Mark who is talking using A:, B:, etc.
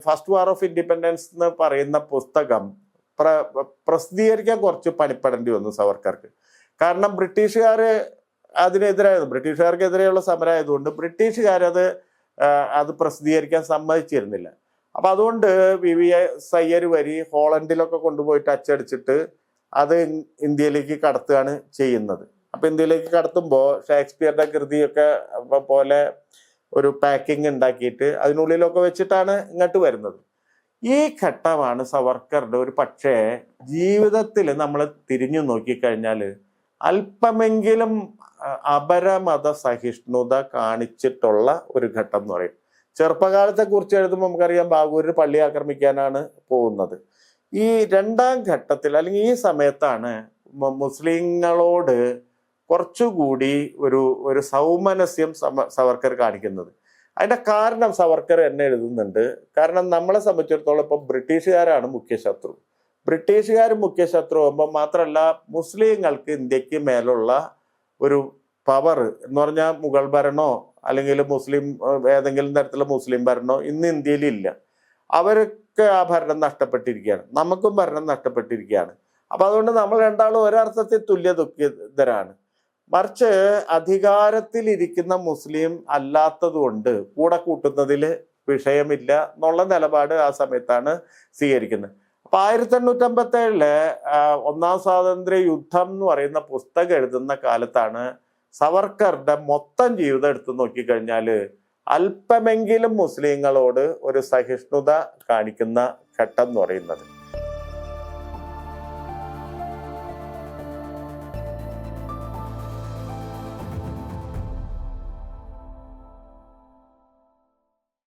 A: First war of independence എന്ന് പറയുന്ന പുസ്തകം പ്രസിദ്ധീകരിക്കാൻ കുറച്ച് പണിപ്പെടേണ്ടി വന്നു സവർക്കർക്ക്. കാരണം ബ്രിട്ടീഷുകാർ അതിനെതിരായിരുന്നു, ബ്രിട്ടീഷുകാർക്കെതിരെയുള്ള സമരമായതുകൊണ്ട് അത് പ്രസിദ്ധീകരിക്കാൻ സമ്മതിച്ചിരുന്നില്ല. അപ്പൊ അതുകൊണ്ട് VVS അയ്യർ വരി ഹോളണ്ടിലൊക്കെ കൊണ്ടുപോയിട്ട് അച്ചടിച്ചിട്ട് അത് ഇന്ത്യയിലേക്ക് കടത്തുകയാണ് ചെയ്യുന്നത്. അപ്പൊ ഇന്ത്യയിലേക്ക് കടത്തുമ്പോൾ ഷേക്സ്പിയറുടെ കൃതിയൊക്കെ പോലെ ഒരു പാക്കിംഗ് ഉണ്ടാക്കിയിട്ട് അതിനുള്ളിലൊക്കെ വെച്ചിട്ടാണ് ഇങ്ങോട്ട് വരുന്നത്. ഈ ഘട്ടമാണ് സവർക്കറുടെ ഒരു പക്ഷേ ജീവിതത്തിൽ നമ്മൾ തിരിഞ്ഞു നോക്കിക്കഴിഞ്ഞാൽ അല്പമെങ്കിലും അപരമത സഹിഷ്ണുത കാണിച്ചിട്ടുള്ള ഒരു ഘട്ടം എന്ന് പറയും. ചെറുപ്പകാലത്തെ കുറിച്ച് എഴുതുമ്പോൾ നമുക്കറിയാം ബാഗൂരിന് പള്ളി ആക്രമിക്കാനാണ് പോകുന്നത്. ഈ രണ്ടാം ഘട്ടത്തിൽ അല്ലെങ്കിൽ ഈ സമയത്താണ് മുസ്ലിങ്ങളോട് കുറച്ചുകൂടി ഒരു സൗമനസ്യം സവർക്കർ കാണിക്കുന്നത്. അതിന്റെ കാരണം സവർക്കർ എന്നെ എഴുതുന്നുണ്ട്. കാരണം നമ്മളെ സംബന്ധിച്ചിടത്തോളം ഇപ്പൊ ബ്രിട്ടീഷുകാരാണ് മുഖ്യ ശത്രു. ബ്രിട്ടീഷുകാർ മുഖ്യ ശത്രു ആകുമ്പോൾ മാത്രമല്ല മുസ്ലിങ്ങൾക്ക് ഇന്ത്യക്ക് മേലുള്ള ഒരു പവർ എന്ന് പറഞ്ഞാൽ മുഗൾ ഭരണോ അല്ലെങ്കിൽ മുസ്ലിം ഏതെങ്കിലും തരത്തിലുള്ള മുസ്ലിം ഭരണോ ഇന്ന് ഇന്ത്യയിൽ ഇല്ല. അവർക്ക് ആ ഭരണം നഷ്ടപ്പെട്ടിരിക്കുകയാണ്, നമുക്കും ഭരണം നഷ്ടപ്പെട്ടിരിക്കുകയാണ്. അപ്പൊ അതുകൊണ്ട് നമ്മൾ രണ്ടാളും ഒരർത്ഥത്തിൽ തുല്യ ദുഃഖിതരാണ്. മറിച്ച് അധികാരത്തിലിരിക്കുന്ന മുസ്ലിം അല്ലാത്തത് കൊണ്ട് കൂടെ കൂട്ടുന്നതിൽ വിഷയമില്ല എന്നുള്ള നിലപാട് ആ സമയത്താണ് സ്വീകരിക്കുന്നത്. അപ്പൊ 1857 ഒന്നാം സ്വാതന്ത്ര്യ യുദ്ധം എന്ന് പറയുന്ന പുസ്തകം എഴുതുന്ന കാലത്താണ് സവർക്കറുടെ മൊത്തം ജീവിതം എടുത്തു നോക്കിക്കഴിഞ്ഞാൽ അല്പമെങ്കിലും മുസ്ലിങ്ങളോട് ഒരു സഹിഷ്ണുത കാണിക്കുന്ന ഘട്ടം എന്ന് പറയുന്നത്.